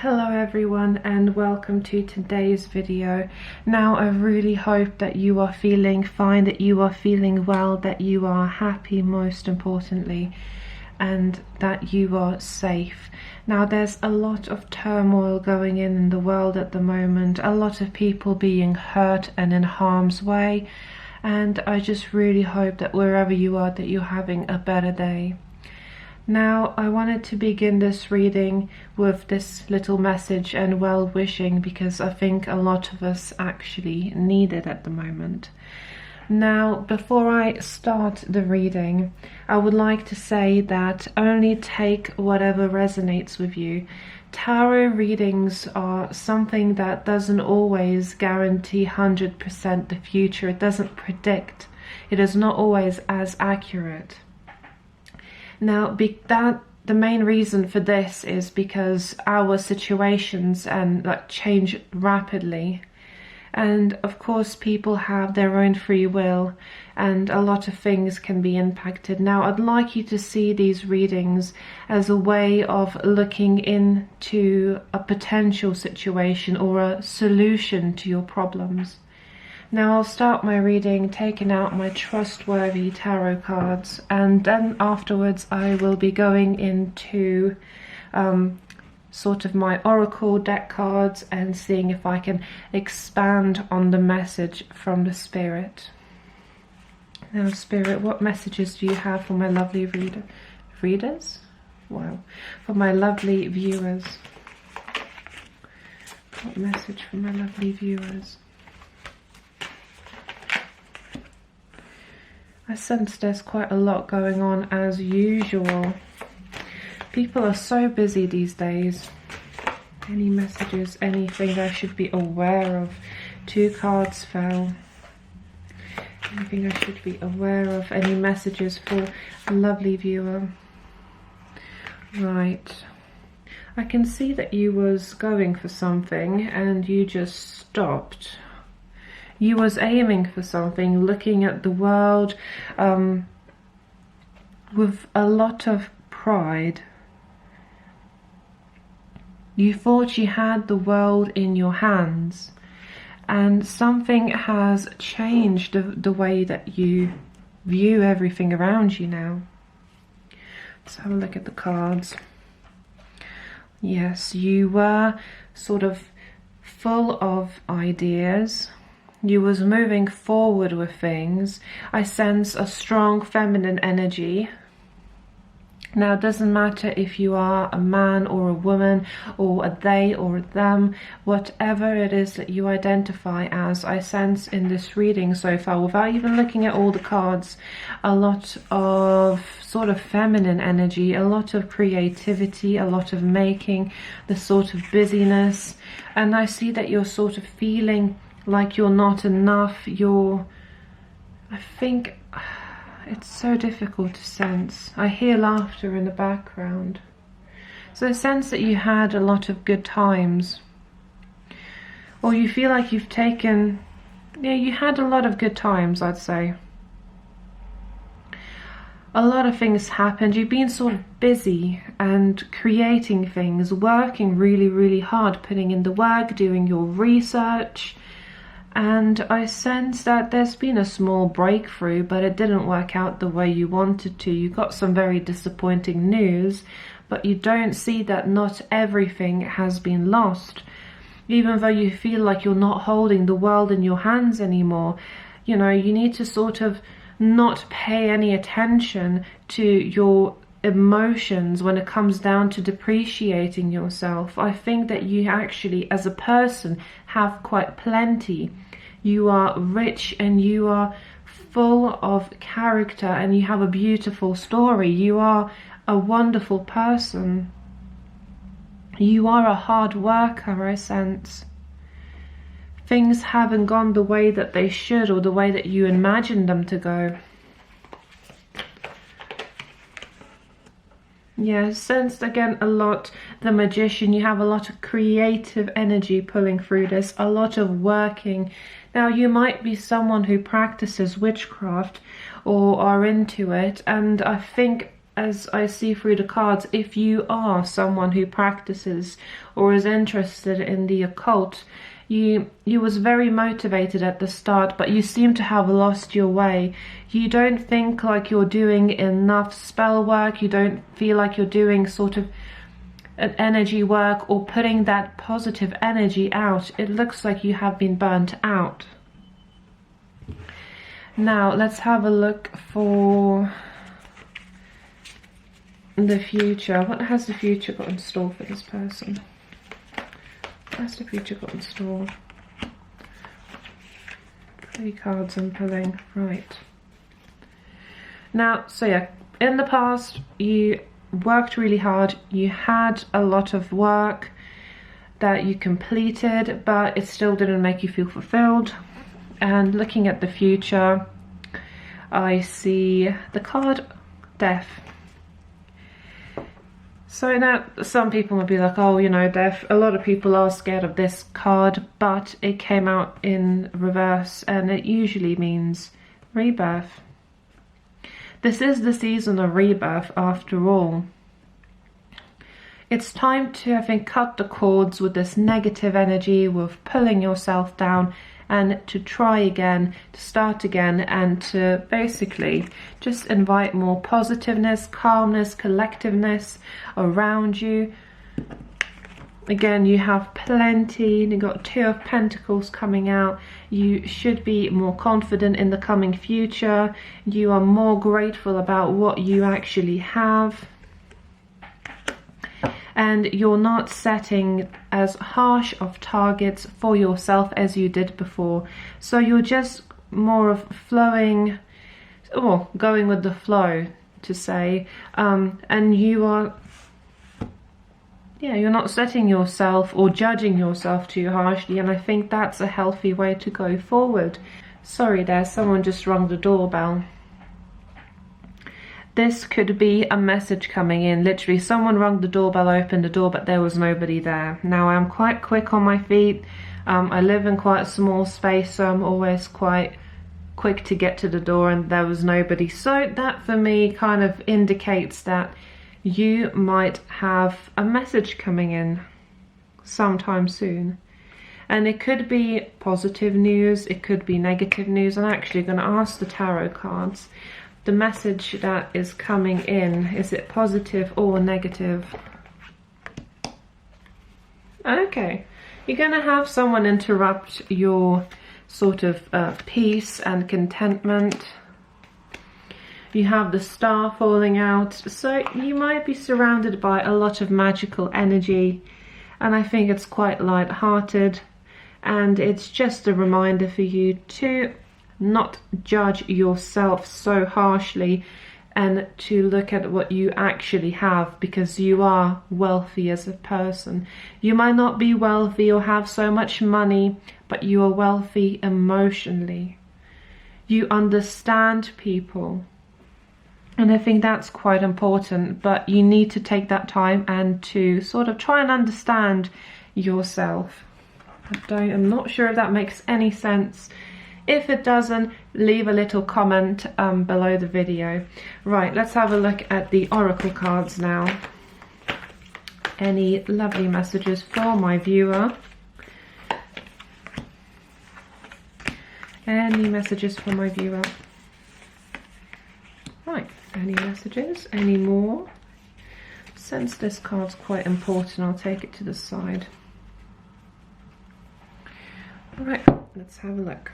Hello everyone and welcome to today's video. Now I really hope that you are feeling fine, that you are feeling well, that you are happy most importantly, and that you are safe. Now there's a lot of turmoil going in the world at the moment, a lot of people being hurt and in harm's way, and I just really hope that wherever you are that you're having a better day. Now, I wanted to begin this reading with this little message and well-wishing because I think a lot of us actually need it at the moment. Now, before I start the reading, I would like to say that only take whatever resonates with you. Tarot readings are something that doesn't always guarantee 100% the future. It doesn't predict. It is not always as accurate. Now, the main reason for this is because our situations change rapidly, and of course people have their own free will and a lot of things can be impacted. Now, I'd like you to see these readings as a way of looking into a potential situation or a solution to your problems. Now I'll start my reading taking out my trustworthy tarot cards, and then afterwards I will be going into sort of my oracle deck cards and seeing if I can expand on the message from the Spirit. Now Spirit, what messages do you have for my lovely readers? Wow. For my lovely viewers. What message for my lovely viewers? I sense there's quite a lot going on as usual. People are so busy these days. Any messages, anything I should be aware of? 2 cards fell. Anything I should be aware of? Any messages for a lovely viewer? Right. I can see that you was going for something and you just stopped. You was aiming for something, looking at the world with a lot of pride. You thought you had the world in your hands, and something has changed the way that you view everything around you now. Let's have a look at the cards. Yes, you were sort of full of ideas. You was moving forward with things. I sense a strong feminine energy. Now, it doesn't matter if you are a man or a woman or a they or a them, whatever it is that you identify as, I sense in this reading so far, without even looking at all the cards, a lot of sort of feminine energy, a lot of creativity, a lot of making, the sort of busyness. And I see that you're sort of feeling like you're not enough. I think it's so difficult to sense. I hear laughter in the background. So I sense that you had a lot of good times. Or you feel like you've taken... Yeah, you had a lot of good times, I'd say. A lot of things happened. You've been sort of busy and creating things, working really, really hard, putting in the work, doing your research. And I sense that there's been a small breakthrough, but it didn't work out the way you wanted to. You got some very disappointing news, but you don't see that not everything has been lost. Even though you feel like you're not holding the world in your hands anymore, you know, you need to sort of not pay any attention to your emotions when it comes down to depreciating yourself. I think that you actually, as a person, have quite plenty. You are rich and you are full of character and you have a beautiful story. You are a wonderful person. You are a hard worker, I sense. Things haven't gone the way that they should or the way that you imagined them to go. Yeah, sensed again a lot the Magician. You have a lot of creative energy pulling through this, a lot of working. Now, you might be someone who practices witchcraft or are into it, and I think as I see through the cards, if you are someone who practices or is interested in the occult, you was very motivated at the start, but you seem to have lost your way. You don't think like you're doing enough spell work. You don't feel like you're doing sort of an energy work or putting that positive energy out. It looks like you have been burnt out. Now let's have a look for the future. What has the future got in store for this person? What has the future got in store? 3 cards I'm pulling. Right. Now, so yeah, in the past you worked really hard. You had a lot of work that you completed, but it still didn't make you feel fulfilled. And looking at the future, I see the card Death. So now some people might be like, oh, you know, Death, a lot of people are scared of this card, but it came out in reverse and it usually means rebirth. This is the season of rebirth after all. It's time to, I think, cut the cords with this negative energy, with pulling yourself down, and to try again, to start again, and to basically just invite more positiveness, calmness, collectiveness around you. Again, you have plenty. You've got 2 of Pentacles coming out. You should be more confident in the coming future. You are more grateful about what you actually have. And you're not setting as harsh of targets for yourself as you did before. So you're just more of flowing, or going with the flow, to say. And you are, yeah, you're not setting yourself or judging yourself too harshly. And I think that's a healthy way to go forward. Sorry there, someone just rung the doorbell. This could be a message coming in. Literally, someone rung the doorbell, opened the door, but there was nobody there. Now, I'm quite quick on my feet. I live in quite a small space, so I'm always quite quick to get to the door, and there was nobody. So that, for me, kind of indicates that you might have a message coming in sometime soon. And it could be positive news, it could be negative news. I'm actually going to ask the tarot cards. The message that is coming in, is it positive or negative? Okay, you're going to have someone interrupt your sort of peace and contentment. You have the star falling out, so you might be surrounded by a lot of magical energy, and I think it's quite light-hearted, and it's just a reminder for you to not judge yourself so harshly and to look at what you actually have, because you are wealthy as a person. You might not be wealthy or have so much money, but you are wealthy emotionally. You understand people. And I think that's quite important, but you need to take that time and to sort of try and understand yourself. I'm not sure if that makes any sense. If it doesn't, leave a little comment below the video. Right, let's have a look at the oracle cards now. Any lovely messages for my viewer? Any messages for my viewer? Right, any messages? Any more? Since this card's quite important, I'll take it to the side. Right, let's have a look.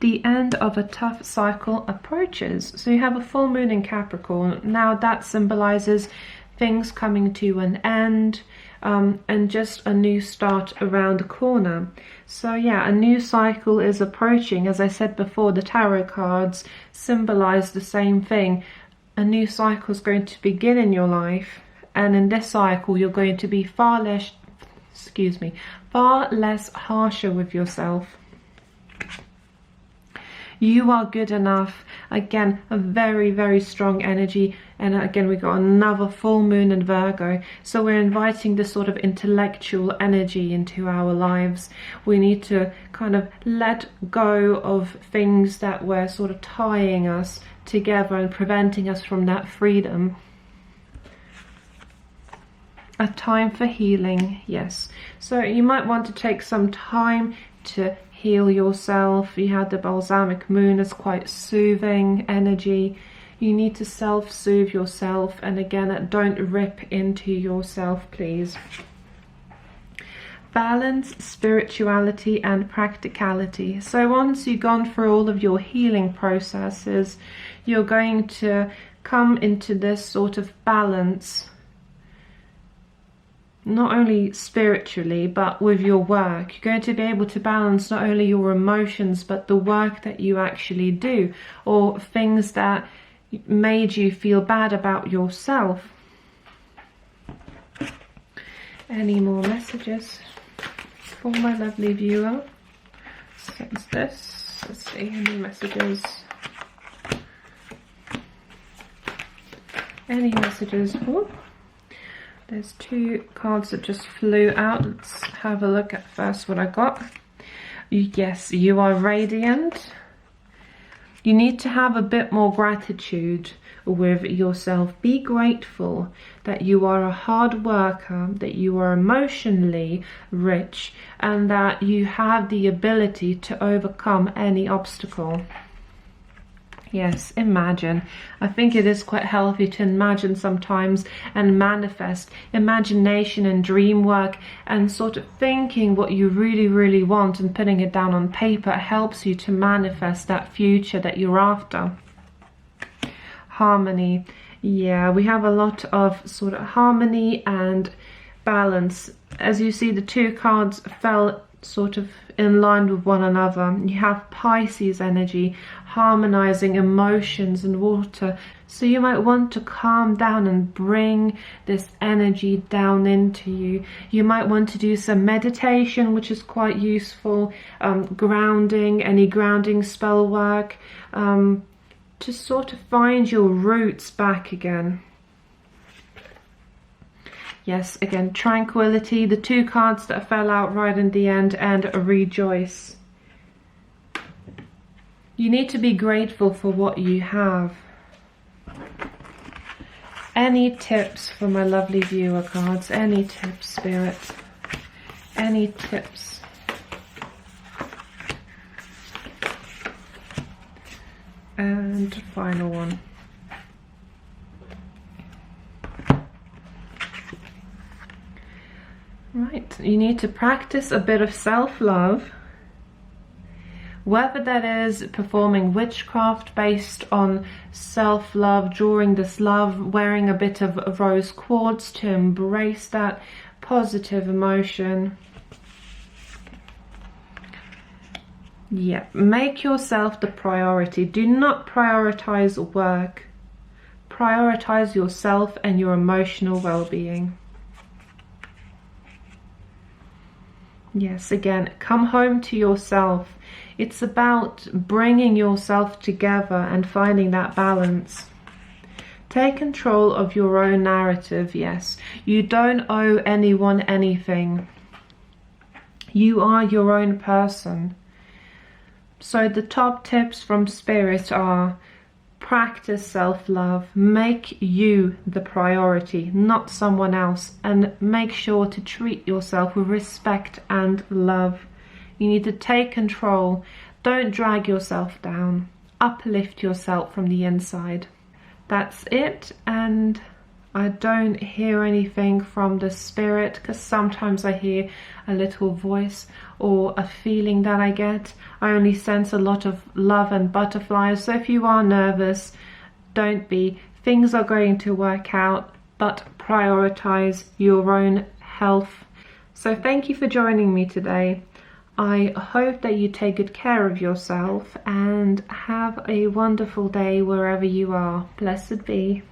The end of a tough cycle approaches. So you have a full moon in Capricorn. Now that symbolizes things coming to an end, and just a new start around the corner. So yeah, a new cycle is approaching. As I said before, the tarot cards symbolize the same thing. A new cycle is going to begin in your life, and in this cycle you're going to be far less harsher with yourself. You are good enough. Again, a very, very strong energy. And again, we got another full moon in Virgo. So we're inviting this sort of intellectual energy into our lives. We need to kind of let go of things that were sort of tying us together and preventing us from that freedom. A time for healing, yes. So you might want to take some time to heal yourself. You had the balsamic moon as quite soothing energy. You need to self-soothe yourself, and again, don't rip into yourself, please. Balance, spirituality and practicality. So once you've gone through all of your healing processes, you're going to come into this sort of balance, not only spiritually but with your work. You're going to be able to balance not only your emotions but the work that you actually do, or things that made you feel bad about yourself. Any more messages for my lovely viewer? Since this, let's see, any messages? Any messages? Oh, there's two cards that just flew out. Let's have a look at first what I got. Yes, you are radiant. You need to have a bit more gratitude with yourself. Be grateful that you are a hard worker, that you are emotionally rich, and that you have the ability to overcome any obstacle. Yes, imagine. I think it is quite healthy to imagine sometimes and manifest. Imagination and dream work and sort of thinking what you really, really want and putting it down on paper helps you to manifest that future that you're after. Harmony. Yeah, we have a lot of sort of harmony and balance. As you see, the two cards fell sort of in line with one another. You have Pisces energy, harmonizing emotions and water. So you might want to calm down and bring this energy down into you. You might want to do some meditation, which is quite useful, grounding, any grounding spell work, to sort of find your roots back again. Yes, again, tranquility, the two cards that fell out right in the end, and a rejoice. You need to be grateful for what you have. Any tips for my lovely viewer cards? Any tips, Spirit? Any tips? And final one. Right, you need to practice a bit of self-love, whether that is performing witchcraft based on self-love, drawing this love, wearing a bit of rose quartz to embrace that positive emotion. Yeah, make yourself the priority. Do not prioritize work. Prioritize yourself and your emotional well-being. Yes, again, come home to yourself. It's about bringing yourself together and finding that balance. Take control of your own narrative, yes. You don't owe anyone anything. You are your own person. So the top tips from Spirit are: practice self-love, make you the priority, not someone else, and make sure to treat yourself with respect and love. You need to take control. Don't drag yourself down. Uplift yourself from the inside. That's it, and I don't hear anything from the Spirit, because sometimes I hear a little voice or a feeling that I get. I only sense a lot of love and butterflies, so if you are nervous, don't be. Things are going to work out, but prioritize your own health. So thank you for joining me today. I hope that you take good care of yourself and have a wonderful day wherever you are. Blessed be.